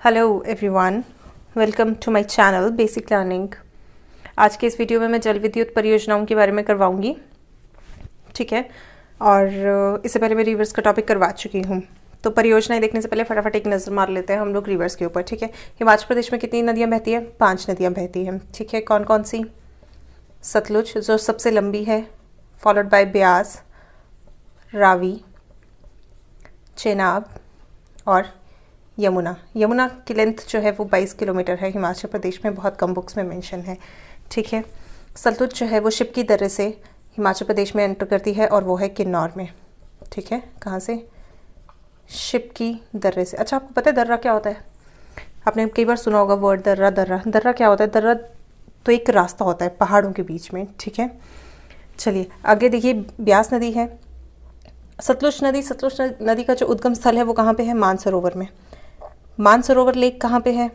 Hello everyone, welcome to my channel basic learning. आज के इस वीडियो में मैं जल विद्युत परियोजनाओं के बारे में करवाऊंगी, ठीक है। और इससे पहले मैं रिवर्स का टॉपिक करवा चुकी हूँ। तो परियोजनाएं देखने से पहले फटाफट एक नज़र मार लेते हैं हम लोग रिवर्स के ऊपर, ठीक है। हिमाचल प्रदेश में कितनी नदियाँ बहती हैं? 5 नदियाँ बहती हैं, ठीक है। कौन कौन सी? सतलुज जो सबसे लंबी है, फॉलोड बाय ब्यास, रावी, चेनाब और यमुना। यमुना की लेंथ जो है वो 22 किलोमीटर है। हिमाचल प्रदेश में बहुत कम बुक्स में मेंशन है, ठीक है। सतलुज जो है वो शिप्की दर्रे से हिमाचल प्रदेश में एंटर करती है और वो है किन्नौर में, ठीक है। कहाँ से? शिप्की दर्रे से। अच्छा, आपको पता है दर्रा क्या होता है? आपने कई बार सुना होगा वर्ड दर्रा। दर्रा दर्रा क्या होता है? दर्रा तो एक रास्ता होता है पहाड़ों के बीच में, ठीक है। चलिए आगे देखिए, ब्यास नदी है, सतलुज नदी का जो उद्गम स्थल है वो कहाँ पे है? मानसरोवर में। मानसरोवर लेक कहाँ पे है?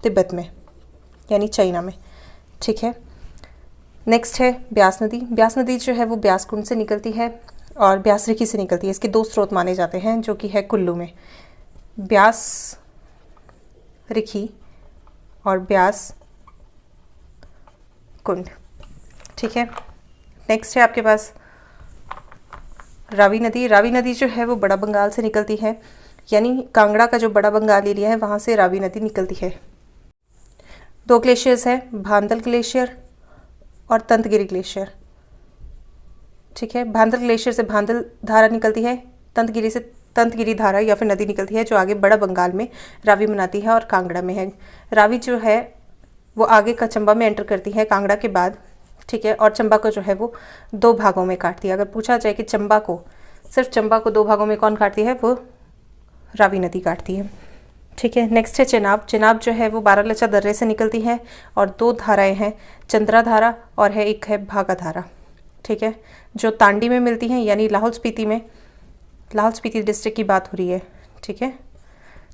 तिब्बत में, यानी चाइना में, ठीक है। नेक्स्ट है ब्यास नदी। ब्यास नदी जो है वो ब्यास कुंड से निकलती है और ब्यास रिखी से निकलती है। इसके 2 स्रोत माने जाते हैं जो कि है कुल्लू में, ब्यास रिखी और ब्यास कुंड, ठीक है। नेक्स्ट है आपके पास रावी नदी। रावी नदी जो है वो बड़ा बंगाल से निकलती है, यानी कांगड़ा का जो बड़ा बंगाल एरिया है वहाँ से रावी नदी निकलती है। 2 ग्लेशियर्स हैं, भांदल ग्लेशियर और तंतगिरी ग्लेशियर, ठीक है। भांदल ग्लेशियर से भांदल धारा निकलती है, तंतगिरी से तंतगिरी धारा या फिर नदी निकलती है जो आगे बड़ा बंगाल में रावी बनाती है और कांगड़ा में है। रावी जो है वो आगे का चंबा में एंटर करती है कांगड़ा के बाद, ठीक है। और चंबा को जो है वो 2 भागों में काटती है। अगर पूछा जाए कि सिर्फ चंबा को 2 भागों में कौन काटती है, वो रावी नदी काटती है, ठीक है। नेक्स्ट है चेनाब। चेनाब जो है वो बारालाचा दर्रे से निकलती है और 2 धाराएं हैं, चंद्रा धारा और एक है भागा धारा, ठीक है, जो तांडी में मिलती हैं, यानी लाहौल स्पीति डिस्ट्रिक्ट की बात हो रही है, ठीक है।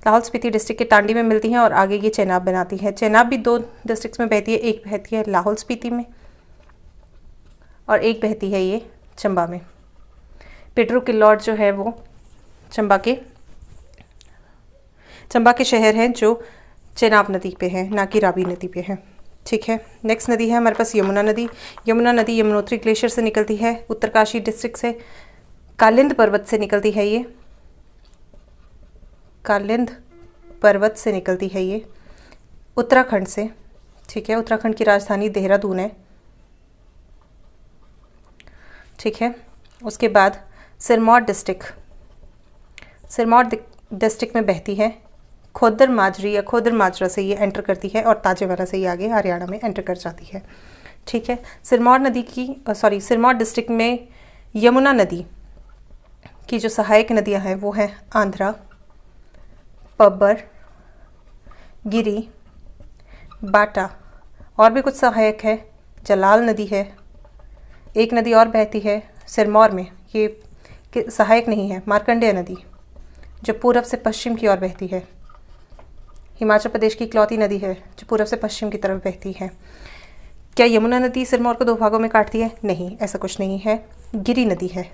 लाहौल स्पीति डिस्ट्रिक्ट के तांडी में मिलती हैं और आगे ये चेनाब बनाती है। चेनाब भी 2 डिस्ट्रिक्ट्स में बहती है, एक बहती है लाहौल स्पीति में और एक बहती है ये चंबा में। पिड्रू किल्लौर जो है वो चंबा के शहर हैं जो चेनाब नदी पे है, ना कि रावी नदी पे है, ठीक है। नेक्स्ट नदी है हमारे पास यमुना नदी। यमुना नदी यमुनोत्री ग्लेशियर से निकलती है, उत्तरकाशी डिस्ट्रिक्ट से, कालिंद पर्वत से निकलती है ये, कालिंद पर्वत से निकलती है ये उत्तराखंड से, ठीक है। उत्तराखंड की राजधानी देहरादून है, ठीक है। उसके बाद सिरमौर डिस्ट्रिक्ट में बहती है, खोदर माजरी या खोदर माजरा से ये एंटर करती है और ताजेवाला से ये आगे हरियाणा में एंटर कर जाती है, ठीक है। सिरमौर डिस्ट्रिक्ट में यमुना नदी की जो सहायक नदियां हैं वो हैं आंध्रा, पब्बर, गिरी, बाटा, और भी कुछ सहायक है। जलाल नदी है, एक नदी और बहती है सिरमौर में, ये सहायक नहीं है, मार्कंडेय नदी जो पूर्व से पश्चिम की ओर बहती है। हिमाचल प्रदेश की इकलौती नदी है जो पूर्व से पश्चिम की तरफ बहती है। क्या यमुना नदी सिरमौर को 2 भागों में काटती है? नहीं, ऐसा कुछ नहीं है। गिरी नदी है,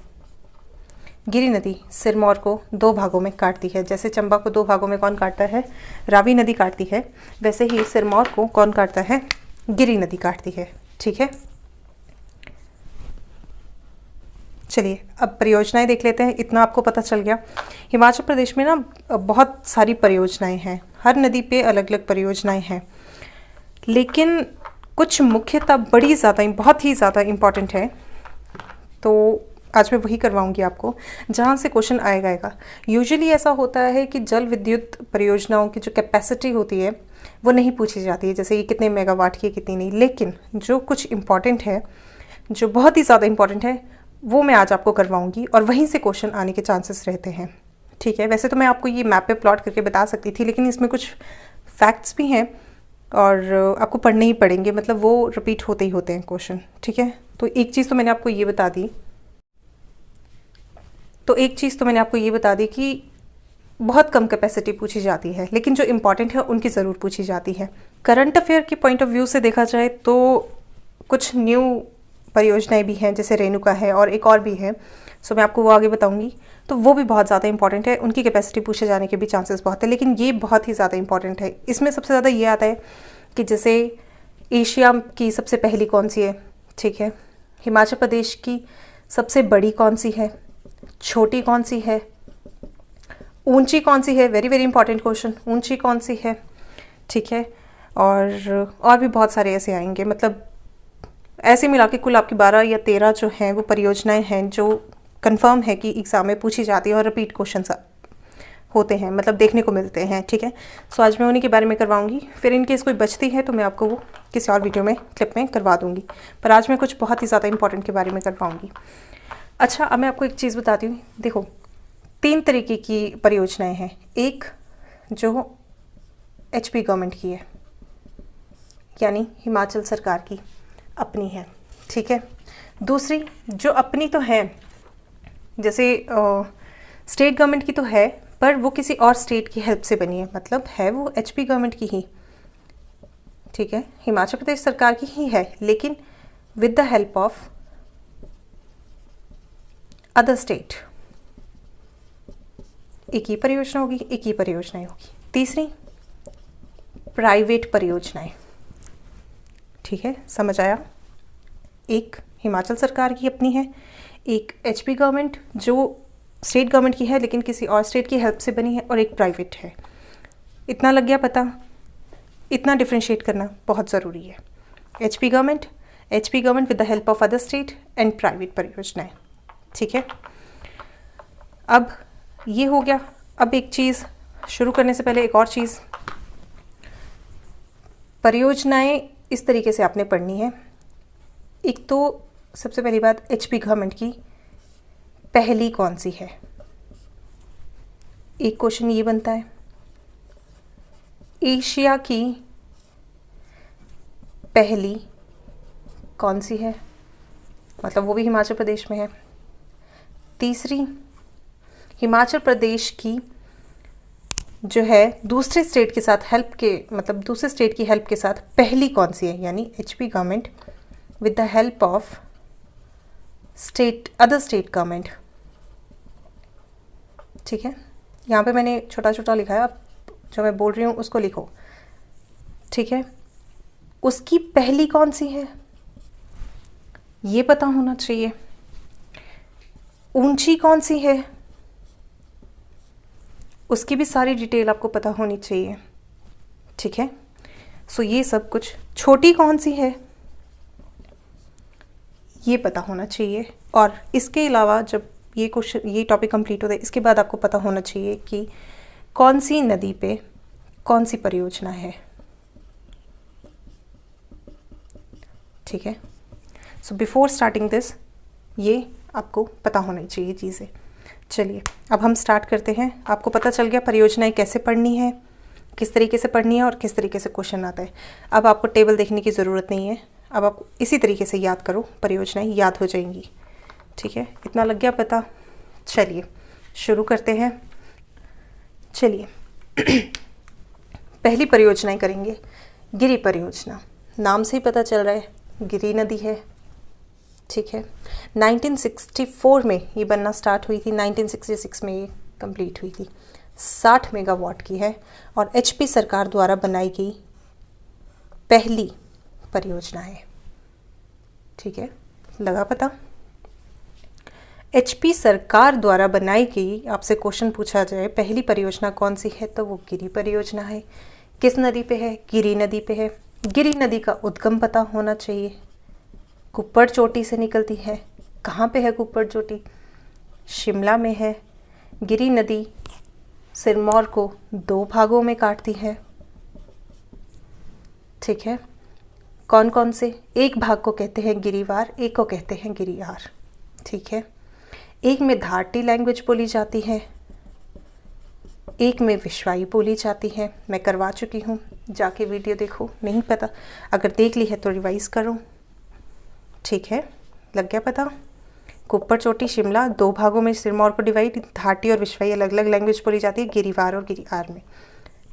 गिरी नदी सिरमौर को 2 भागों में काटती है। जैसे चंबा को 2 भागों में कौन काटता है? रावी नदी काटती है, वैसे ही सिरमौर को कौन काटता है? गिरी नदी काटती है, ठीक है। चलिए अब परियोजनाएं देख लेते हैं। इतना आपको पता चल गया। हिमाचल प्रदेश में ना बहुत सारी परियोजनाएं हैं, हर नदी पे अलग अलग परियोजनाएं हैं, लेकिन कुछ मुख्यतः बहुत ही ज़्यादा इम्पॉर्टेंट है। तो आज मैं वही करवाऊंगी आपको जहाँ से क्वेश्चन आएगा। यूजुअली ऐसा होता है कि जल विद्युत परियोजनाओं की जो कैपेसिटी होती है वो नहीं पूछी जाती है, जैसे ये कितने मेगावाट की है कितनी नहीं, लेकिन जो कुछ इम्पॉर्टेंट है, जो बहुत ही ज़्यादा इम्पॉर्टेंट है, वो मैं आज आपको करवाऊंगी और वहीं से क्वेश्चन आने के चांसेस रहते हैं, ठीक है। वैसे तो मैं आपको ये मैप पे प्लॉट करके बता सकती थी, लेकिन इसमें कुछ फैक्ट्स भी हैं और आपको पढ़ने ही पड़ेंगे, मतलब वो रिपीट होते ही होते हैं क्वेश्चन, ठीक है। तो एक चीज़ तो मैंने आपको ये बता दी कि बहुत कम कैपेसिटी पूछी जाती है, लेकिन जो इम्पॉर्टेंट है उनकी ज़रूर पूछी जाती है। करंट अफेयर के पॉइंट ऑफ व्यू से देखा जाए तो कुछ न्यू परियोजनाएं भी हैं, जैसे रेणुका है और एक और भी है सो मैं आपको वो आगे बताऊंगी। तो वो भी बहुत ज़्यादा इंपॉर्टेंट है, उनकी कैपेसिटी पूछे जाने के भी चांसेस बहुत है, लेकिन ये बहुत ही ज़्यादा इंपॉर्टेंट है। इसमें सबसे ज़्यादा ये आता है कि जैसे एशिया की सबसे पहली कौन सी है, ठीक है, हिमाचल प्रदेश की सबसे बड़ी कौन सी है, छोटी कौन सी है, ऊंची कौन सी है, वेरी वेरी इंपॉर्टेंट क्वेश्चन, ऊंची कौन सी है, ठीक है। और भी बहुत सारे ऐसे आएंगे, मतलब ऐसे मिला के कुल आपकी 12 या 13 जो हैं वो परियोजनाएं हैं जो कंफर्म है कि एग्ज़ाम में पूछी जाती है और रिपीट क्वेश्चन होते हैं, मतलब देखने को मिलते हैं, ठीक है। सो आज मैं उन्हीं के बारे में करवाऊंगी, फिर इनकेस कोई बचती है तो मैं आपको वो किसी और वीडियो में क्लिप में करवा दूंगी, पर आज मैं कुछ बहुत ही ज़्यादा इंपॉर्टेंट के बारे में करवाऊंगी। अच्छा, अब मैं आपको एक चीज़ बताती हूँ। देखो, 3 तरीके की परियोजनाएँ हैं। एक जो HP गवर्नमेंट की है, यानी हिमाचल सरकार की अपनी है, ठीक है। दूसरी जो अपनी तो है, जैसे स्टेट गवर्नमेंट की तो है, पर वो किसी और स्टेट की हेल्प से बनी है, मतलब है वो HP गवर्नमेंट की ही, ठीक है, हिमाचल प्रदेश सरकार की ही है, लेकिन with the help of other state. एक ही परियोजना होगी, एक ही परियोजनाएं होगी। तीसरी प्राइवेट परियोजनाएं, ठीक है, समझ आया। एक हिमाचल सरकार की अपनी है, एक HP गवर्नमेंट जो स्टेट गवर्नमेंट की है लेकिन किसी और स्टेट की हेल्प से बनी है, और एक प्राइवेट है। इतना लग गया पता? इतना डिफ्रेंशिएट करना बहुत ज़रूरी है। HP government with the help of other state and private परियोजनाएं, ठीक है। अब ये हो गया। अब एक चीज़ शुरू करने से पहले एक और चीज़, परियोजनाएं इस तरीके से आपने पढ़नी है। एक तो सबसे पहली बात, HP गवर्नमेंट की पहली कौन सी है, एक क्वेश्चन ये बनता है। एशिया की पहली कौन सी है, मतलब वो भी हिमाचल प्रदेश में है। तीसरी, हिमाचल प्रदेश की जो है दूसरे स्टेट के साथ हेल्प के, मतलब दूसरे स्टेट की हेल्प के साथ पहली कौन सी है, यानी HP government with the help of other state government, ठीक है। यहाँ पे मैंने छोटा छोटा लिखा है, आप जो मैं बोल रही हूँ उसको लिखो, ठीक है। उसकी पहली कौन सी है ये पता होना चाहिए। ऊंची कौन सी है उसकी भी सारी डिटेल आपको पता होनी चाहिए, ठीक है। सो ये सब कुछ, छोटी कौन सी है ये पता होना चाहिए। और इसके अलावा जब ये क्वेश्चन, ये टॉपिक कंप्लीट होता है, इसके बाद आपको पता होना चाहिए कि कौन सी नदी पे कौन सी परियोजना है, ठीक है। सो बिफोर स्टार्टिंग दिस ये आपको पता होनी चाहिए चीज़ें। चलिए अब हम स्टार्ट करते हैं। आपको पता चल गया परियोजनाएं कैसे पढ़नी है, किस तरीके से पढ़नी है और किस तरीके से क्वेश्चन आता है। अब आपको टेबल देखने की ज़रूरत नहीं है, अब आप इसी तरीके से याद करो, परियोजनाएं याद हो जाएंगी, ठीक है। इतना लग गया पता? चलिए शुरू करते हैं। चलिए पहली परियोजनाएं करेंगे गिरी परियोजना। नाम से ही पता चल रहा है गिरी नदी है, ठीक है। 1964 में ये बनना स्टार्ट हुई थी, 1966 में ये कंप्लीट हुई थी। 60 मेगावाट की है और HP सरकार द्वारा बनाई गई पहली परियोजना है, ठीक है। लगा पता? HP सरकार द्वारा बनाई गई, आपसे क्वेश्चन पूछा जाए पहली परियोजना कौन सी है, तो वो गिरी परियोजना है। किस नदी पे है? गिरी नदी पे है। गिरी नदी का उद्गम पता होना चाहिए, कुप्पड़ चोटी से निकलती है। कहाँ पे है कुप्पड़ चोटी? शिमला में है। गिरी नदी सिरमौर को 2 भागों में काटती है, ठीक है। कौन कौन से? एक भाग को कहते हैं गिरिवार, एक को कहते हैं गिरियार, ठीक है। एक में धारटी लैंग्वेज बोली जाती है, एक में विश्वाई बोली जाती है। मैं करवा चुकी हूँ, जाके वीडियो देखो, नहीं पता अगर देख ली है तो रिवाइज करो, ठीक है। लग गया पता? कुप्पड़ चोटी शिमला 2 भागों में सिरमौर को डिवाइड, धारटी और विश्वाई अलग अलग लैंग्वेज बोली जाती है गिरिवार और गिरियार में,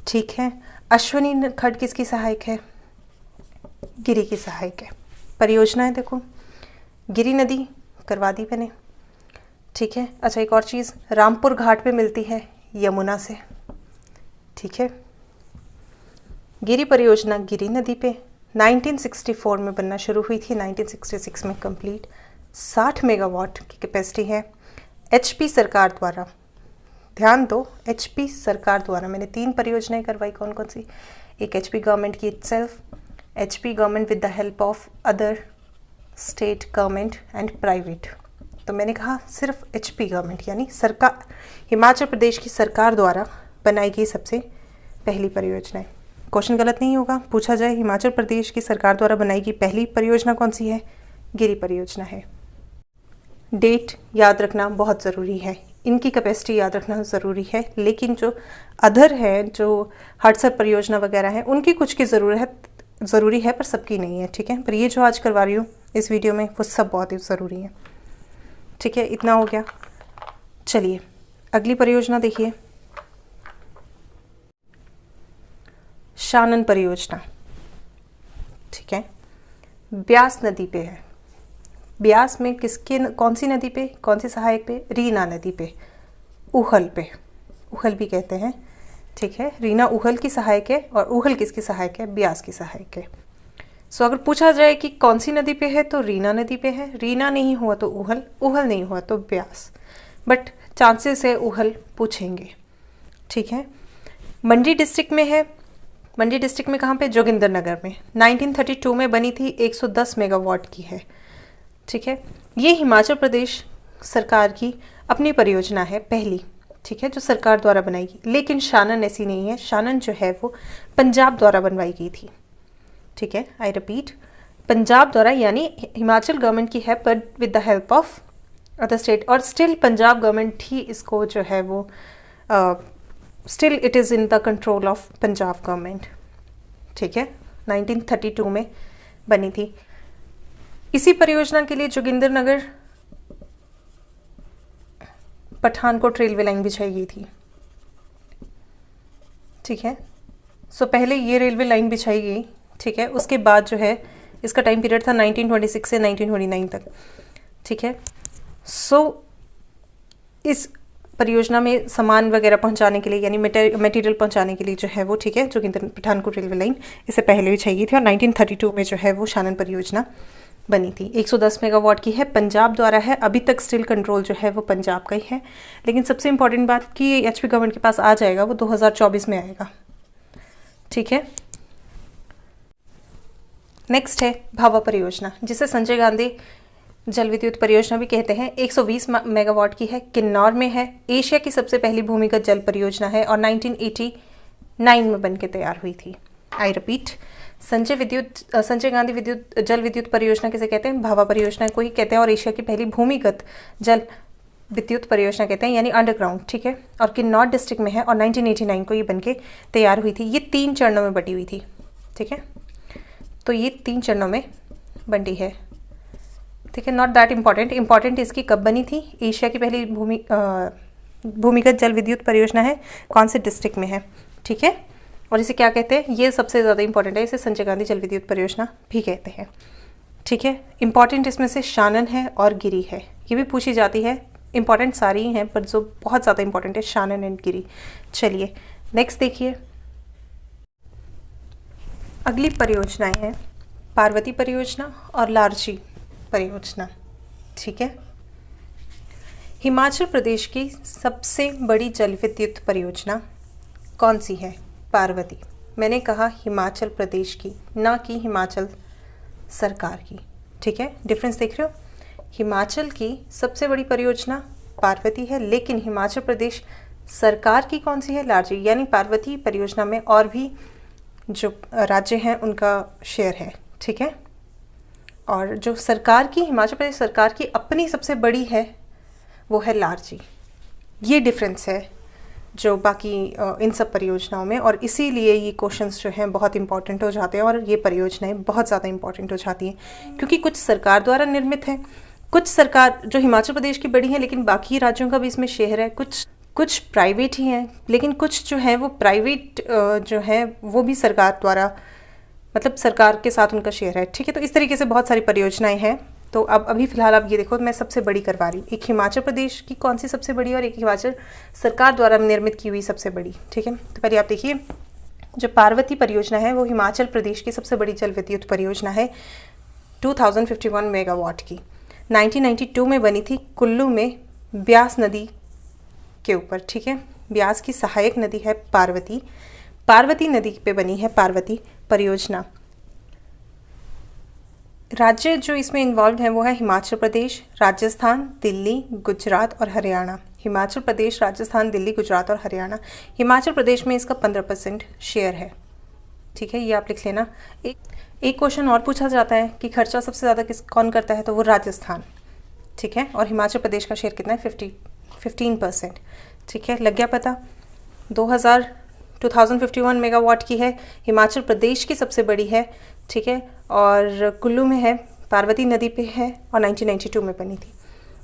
ठीक है। अश्वनी खंड किसकी सहायक है? गिरी की सहायक है। परियोजनाएं देखो, गिरी नदी करवा दी मैंने, ठीक है। अच्छा, एक और चीज़, रामपुर घाट पे मिलती है यमुना से। ठीक है। गिरी परियोजना गिरी नदी पे 1964 में बनना शुरू हुई थी, 1966 में कंप्लीट। 60 मेगावाट की कैपेसिटी है। एचपी सरकार द्वारा, ध्यान दो, एचपी सरकार द्वारा मैंने 3 परियोजनाएं करवाई। कौन कौन सी? एक एचपी गवर्नमेंट की itself, HP government with the help of other state government and private. तो मैंने कहा सिर्फ एचपी गवर्नमेंट यानी सरकार, हिमाचल प्रदेश की सरकार द्वारा बनाई गई सबसे पहली परियोजना है। क्वेश्चन गलत नहीं होगा, पूछा जाए हिमाचल प्रदेश की सरकार द्वारा बनाई गई पहली परियोजना कौन सी है? गिरी परियोजना है। डेट याद रखना बहुत ज़रूरी है, इनकी कैपेसिटी याद रखना ज़रूरी है, लेकिन जो अदर है, जो हडसर परियोजना वगैरह है, उनकी कुछ की ज़रूरी है पर सबकी नहीं है। ठीक है। पर ये जो आज करवा रही हूँ इस वीडियो में वो सब बहुत ही ज़रूरी है। ठीक है, इतना हो गया। चलिए अगली परियोजना देखिए, शानन परियोजना। ठीक है, ब्यास नदी पे है। ब्यास में किसके, कौन सी नदी पे, कौन सी सहायक पे? रीना नदी पे, ऊहल पे, ऊहल भी कहते हैं। ठीक है, रीना ऊहल की सहायक है और ऊहल किसकी सहायक है? ब्यास की सहायक है। सो अगर पूछा जाए कि कौन सी नदी पे है तो रीना नदी पे है। रीना नहीं हुआ तो ऊहल, ऊहल नहीं हुआ तो ब्यास, बट चांसेस है ऊहल पूछेंगे। ठीक है। मंडी डिस्ट्रिक्ट में है। मंडी डिस्ट्रिक्ट में कहाँ पे? जोगिंदरनगर में। 1932 में बनी थी, 110 मेगावाट की है। ठीक है। ये हिमाचल प्रदेश सरकार की अपनी परियोजना है पहली। ठीक है, जो सरकार द्वारा बनाई गई, लेकिन शानन ऐसी नहीं है। शानन जो है वो पंजाब द्वारा बनवाई गई थी। ठीक है, आई रिपीट, पंजाब द्वारा, यानी हिमाचल गवर्नमेंट की है पर with the help of other state, और स्टिल पंजाब गवर्नमेंट ही इसको जो है वो still it is in the control of Punjab government. ठीक है, 1932 में बनी थी। इसी परियोजना के लिए जोगिंदरनगर पठानकोट रेलवे लाइन बिछाई गई थी। ठीक है, सो पहले ये रेलवे लाइन बिछाई गई। ठीक है, उसके बाद जो है इसका टाइम पीरियड था 1926 से 1929 तक। ठीक है, सो इस परियोजना में सामान वगैरह पहुंचाने के लिए, यानी मटेरियल पहुंचाने के लिए जो है वो, ठीक है, जोगिंदर पठानकोट रेलवे लाइन इससे पहले बिछाई गई थी और 1932 में जो है वो शानन परियोजना बनी थी। 110 मेगावाट की है, पंजाब द्वारा है, अभी तक स्टिल कंट्रोल जो है वो पंजाब का ही है। लेकिन सबसे इंपॉर्टेंट बात कि एचपी गवर्नमेंट के पास आ जाएगा वो 2024 में आएगा। ठीक है। नेक्स्ट है भाभा परियोजना, जिसे संजय गांधी जल विद्युत परियोजना भी कहते हैं। 120 मेगावाट की है, किन्नौर में है, एशिया की सबसे पहली भूमिगत जल परियोजना है और 1989 में बनके तैयार हुई थी। आई रिपीट, संजय गांधी जल विद्युत परियोजना किसे कहते हैं? भाभा परियोजना को ही कहते हैं, और एशिया की पहली भूमिगत जल विद्युत परियोजना कहते हैं, यानी अंडरग्राउंड। ठीक है, और किन्नौर डिस्ट्रिक्ट में है और 1989 को ये बनके तैयार हुई थी। ये 3 चरणों में बटी हुई थी। ठीक है, तो ये 3 चरणों में बंटी है। ठीक है, नॉट दैट इम्पॉर्टेंट इसकी कब बनी थी। एशिया की पहली भूमिगत जल विद्युत परियोजना है, कौन से डिस्ट्रिक्ट में है। ठीक है, और इसे क्या कहते हैं, ये सबसे ज़्यादा इंपॉर्टेंट है, इसे संजय गांधी जल विद्युत परियोजना भी कहते हैं। ठीक है, इंपॉर्टेंट इसमें से शानन है और गिरी है, ये भी पूछी जाती है। इंपॉर्टेंट सारी ही हैं पर जो बहुत ज़्यादा इंपॉर्टेंट है शानन एंड गिरी। चलिए नेक्स्ट देखिए, अगली परियोजनाएं हैं पार्वती परियोजना और लारजी परियोजना। ठीक है, हिमाचल प्रदेश की सबसे बड़ी जल विद्युत परियोजना कौन सी है? पार्वती। मैंने कहा हिमाचल प्रदेश की, ना कि हिमाचल सरकार की। ठीक है, डिफरेंस देख रहे हो? हिमाचल की सबसे बड़ी परियोजना पार्वती है, लेकिन हिमाचल प्रदेश सरकार की कौन सी है? लारजी। यानी पार्वती परियोजना में और भी जो राज्य हैं उनका शेयर है। ठीक है, और जो सरकार की, हिमाचल प्रदेश सरकार की अपनी सबसे बड़ी है वो है लारजी। ये डिफरेंस है जो बाकी इन सब परियोजनाओं में, और इसीलिए ये क्वेश्चंस जो हैं बहुत इंपॉर्टेंट हो जाते हैं और ये परियोजनाएं बहुत ज़्यादा इंपॉर्टेंट हो जाती हैं, क्योंकि कुछ सरकार द्वारा निर्मित है, कुछ सरकार जो हिमाचल प्रदेश की बड़ी है लेकिन बाकी राज्यों का भी इसमें शेयर है, कुछ प्राइवेट ही हैं, लेकिन कुछ जो है वो प्राइवेट जो है वो भी सरकार द्वारा, मतलब सरकार के साथ उनका शेयर है। ठीक है, तो इस तरीके से बहुत सारी परियोजनाएं हैं तो अब अभी फ़िलहाल आप ये देखो, मैं सबसे बड़ी करवा रही हूँ। एक हिमाचल प्रदेश की कौन सी सबसे बड़ी और एक हिमाचल सरकार द्वारा निर्मित की हुई सबसे बड़ी। ठीक है, तो पहले आप देखिए, जो पार्वती परियोजना है वो हिमाचल प्रदेश की सबसे बड़ी जल विद्युत परियोजना है 2051 मेगावाट की। 1992 में बनी थी कुल्लू में ब्यास नदी के ऊपर। ठीक है, ब्यास की सहायक नदी है पार्वती, पार्वती नदी पे बनी है पार्वती परियोजना। राज्य जो इसमें इन्वॉल्व हैं वो है हिमाचल प्रदेश, राजस्थान, दिल्ली, गुजरात और हरियाणा। हिमाचल प्रदेश, राजस्थान, दिल्ली, गुजरात और हरियाणा। हिमाचल प्रदेश में इसका 15% शेयर है। ठीक है, ये आप लिख लेना। एक क्वेश्चन और पूछा जाता है कि खर्चा सबसे ज़्यादा कौन करता है, तो वो राजस्थान। ठीक है, और हिमाचल प्रदेश का शेयर कितना है, 15%। ठीक है, लग गया पता। 2051 मेगावाट की है, हिमाचल प्रदेश की सबसे बड़ी है। ठीक है, और कुल्लू में है, पार्वती नदी पे है और 1992 में बनी थी।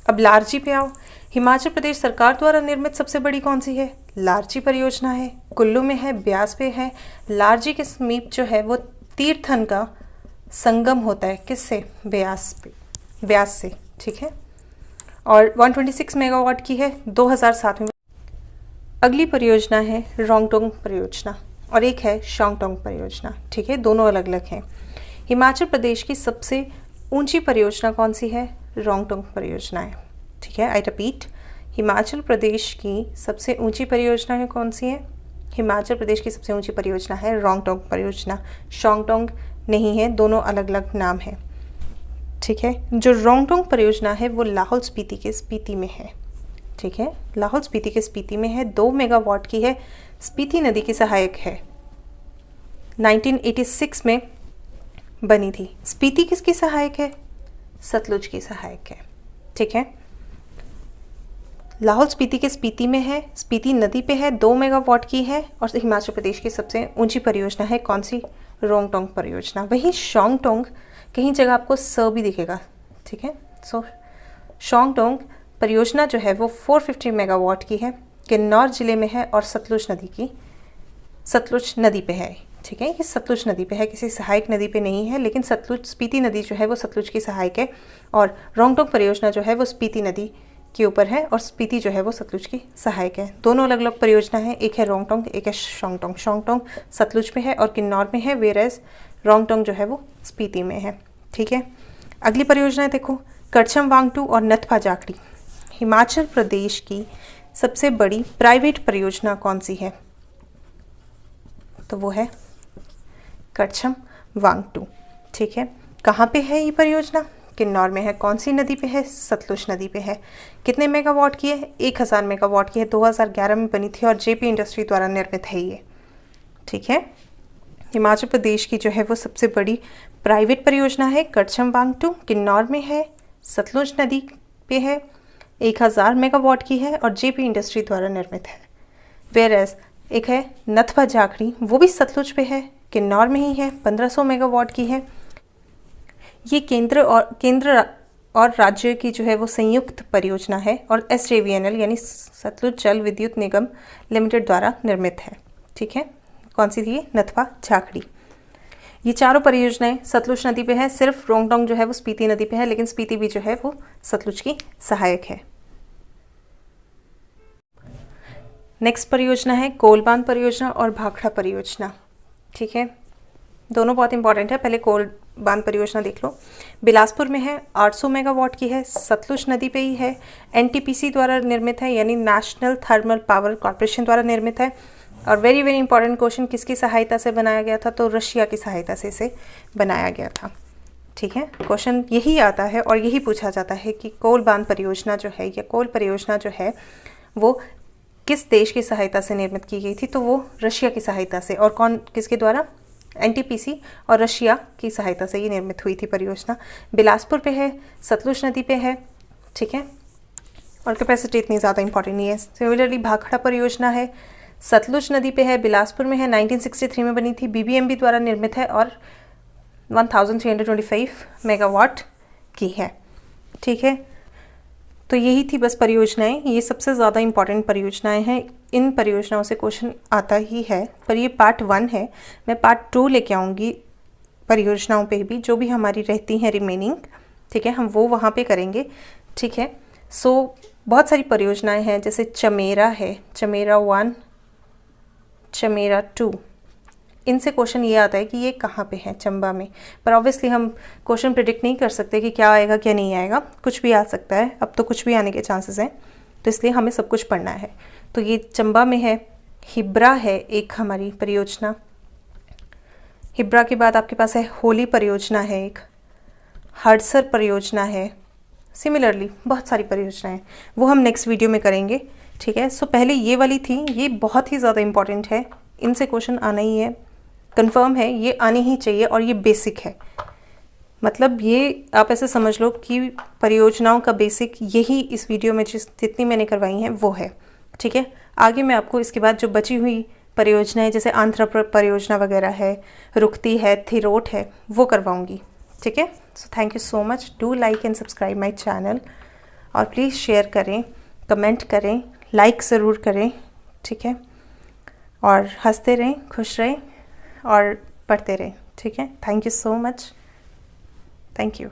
अब लारजी पे आओ। हिमाचल प्रदेश सरकार द्वारा निर्मित सबसे बड़ी कौन सी है, लारजी परियोजना है। कुल्लू में है, ब्यास पे है। लारजी के समीप जो है वो तीर्थन का संगम होता है, किससे, ब्यास से। ठीक है, और 126 मेगावाट की है, 2007 में। अगली परियोजना है रोंगटोंग परियोजना और एक है शॉन्गटोंग परियोजना। ठीक है, दोनों अलग अलग हैं। हिमाचल प्रदेश की सबसे ऊंची परियोजना कौन सी है, रोंगटोंग परियोजना है। ठीक है, आई रिपीट, हिमाचल प्रदेश की सबसे ऊंची परियोजना है कौन सी है, हिमाचल प्रदेश की सबसे ऊंची परियोजना है रोंगटोंग परियोजना। शॉन्गटोंग नहीं है, दोनों अलग अलग नाम है। ठीक है, जो रोंगटोंग परियोजना है वो लाहौल स्पीति के स्पीति में है। ठीक है, लाहौल स्पीति के स्पीति में है, 2 मेगावाट की है, स्पीति नदी की सहायक है। 1986 में बनी थी। स्पीति किसकी सहायक है, सतलुज की सहायक है। ठीक है, लाहौल स्पीति के स्पीति में है, स्पीति नदी पे है, 2 मेगावाट की है और हिमाचल प्रदेश की सबसे ऊंची परियोजना है कौन सी, रोंगटोंग परियोजना। वहीं शॉन्गटोंग, कहीं जगह आपको स भी दिखेगा। ठीक है, सो शॉन्गटोंग परियोजना जो है वो 450 मेगावाट की है, किन्नौर जिले में है और सतलुज नदी पे है। ठीक है, ये सतलुज नदी पे है, किसी सहायक नदी पे नहीं है, लेकिन सतलुज, स्पीति नदी जो है वो सतलुज की सहायक है और रोंगटोंग परियोजना जो है वो स्पीति नदी के ऊपर है और स्पीति जो है वो सतलुज की सहायक है। दोनों अलग अलग परियोजना है, एक है रोंगटोंग, एक है शॉन्गटोंग। शॉन्गटोंग सतलुज पे है और किन्नौर में है, वेयरएज रोंगटोंग जो है वो स्पीति में है। ठीक है, अगली परियोजना देखो, करछम वांगटू और नथपा जाखड़ी। हिमाचल प्रदेश की सबसे बड़ी प्राइवेट परियोजना कौन सी है, तो वो है करछम वांगटू। ठीक है, कहाँ पे है ये परियोजना, किन्नौर में है। कौन सी नदी पे है, सतलुज नदी पे है। कितने मेगावाट की है, 1000 मेगावाट की है, 2011 में बनी थी और जेपी इंडस्ट्री द्वारा निर्मित है ये। ठीक है, हिमाचल प्रदेश की जो है वो सबसे बड़ी प्राइवेट परियोजना है करछम वांगटू, किन्नौर में है, सतलुज नदी पे है, 1000 मेगावाट की है और जेपी इंडस्ट्री द्वारा निर्मित है। वेयरएज एक है नथपा जाखड़ी, वो भी सतलुज पे है, किन्नौर में ही है, 1500 मेगावाट की है। ये केंद्र और राज्य की जो है वो संयुक्त परियोजना है और SJVNL यानी सतलुज जल विद्युत निगम लिमिटेड द्वारा निर्मित है। ठीक है, कौन सी थी, नथपा जाखड़ी। ये चारों परियोजनाएं सतलुज नदी पे है, सिर्फ रोंगटोंग जो है वो स्पीति नदी पे है, लेकिन स्पीति भी जो है वो सतलुज की सहायक है। नेक्स्ट परियोजना है कोलबांध परियोजना और भाखड़ा परियोजना। ठीक है, दोनों बहुत इंपॉर्टेंट है। पहले कोलबांध परियोजना देख लो। बिलासपुर में है, 800 मेगावाट की है, सतलुज नदी पे ही है, NTPC द्वारा निर्मित है यानी नेशनल थर्मल पावर कॉर्पोरेशन द्वारा निर्मित है। और वेरी वेरी इंपॉर्टेंट क्वेश्चन, किसकी सहायता से बनाया गया था, तो रशिया की सहायता से इसे बनाया गया था। ठीक है, क्वेश्चन यही आता है और यही पूछा जाता है कि कोलबांध परियोजना जो है या कोल परियोजना जो है वो किस देश की सहायता से निर्मित की गई थी, तो वो रशिया की सहायता से। और किसके द्वारा, NTPC और रशिया की सहायता से ये निर्मित हुई थी परियोजना। बिलासपुर पे है, सतलुज नदी पे है। ठीक है, और कैपेसिटी इतनी ज़्यादा इंपॉर्टेंट नहीं है। सिमिलरली भाखड़ा परियोजना है, सतलुज नदी पे है, बिलासपुर में है, 1963 में बनी थी, BBMB द्वारा निर्मित है और 1325 मेगावाट की है। ठीक है, तो यही थी बस परियोजनाएं। ये सबसे ज़्यादा इंपॉर्टेंट परियोजनाएं हैं। इन परियोजनाओं से क्वेश्चन आता ही है, पर ये पार्ट 1 है। मैं पार्ट 2 लेके आऊँगी परियोजनाओं पे भी, जो भी हमारी रहती हैं रिमेनिंग। ठीक है, हम वो वहाँ पे करेंगे। ठीक है, सो बहुत सारी परियोजनाएं हैं, जैसे चमेरा है, चमेरा 1, चमेरा 2। इनसे क्वेश्चन ये आता है कि ये कहाँ पे है, चंबा में। पर ऑब्वियसली हम क्वेश्चन प्रिडिक्ट नहीं कर सकते कि क्या आएगा क्या नहीं आएगा, कुछ भी आ सकता है। अब तो कुछ भी आने के चांसेस हैं, तो इसलिए हमें सब कुछ पढ़ना है। तो ये चंबा में है। हिब्रा है एक हमारी परियोजना। हिब्रा के बाद आपके पास है होली परियोजना है एक, हड़सर परियोजना है। सिमिलरली बहुत सारी परियोजनाएं, वो हम नेक्स्ट वीडियो में करेंगे। ठीक है, सो पहले ये वाली थी, ये बहुत ही ज़्यादा इंपॉर्टेंट है, इनसे क्वेश्चन आना ही है, कंफर्म है, ये आनी ही चाहिए और ये बेसिक है। मतलब ये आप ऐसे समझ लो कि परियोजनाओं का बेसिक यही इस वीडियो में जितनी मैंने करवाई हैं वो है। ठीक है, आगे मैं आपको इसके बाद जो बची हुई परियोजनाएं, जैसे आंध्र परियोजना वगैरह है, रुकती है, थिरोट है, वो करवाऊँगी। ठीक है, so thank you so much. Do like and subscribe my channel, और प्लीज़ शेयर करें, कमेंट करें, लाइक ज़रूर करें। ठीक है, और हंसते रहें, खुश रहें और पढ़ते रहें। ठीक है, thank you so much, thank you.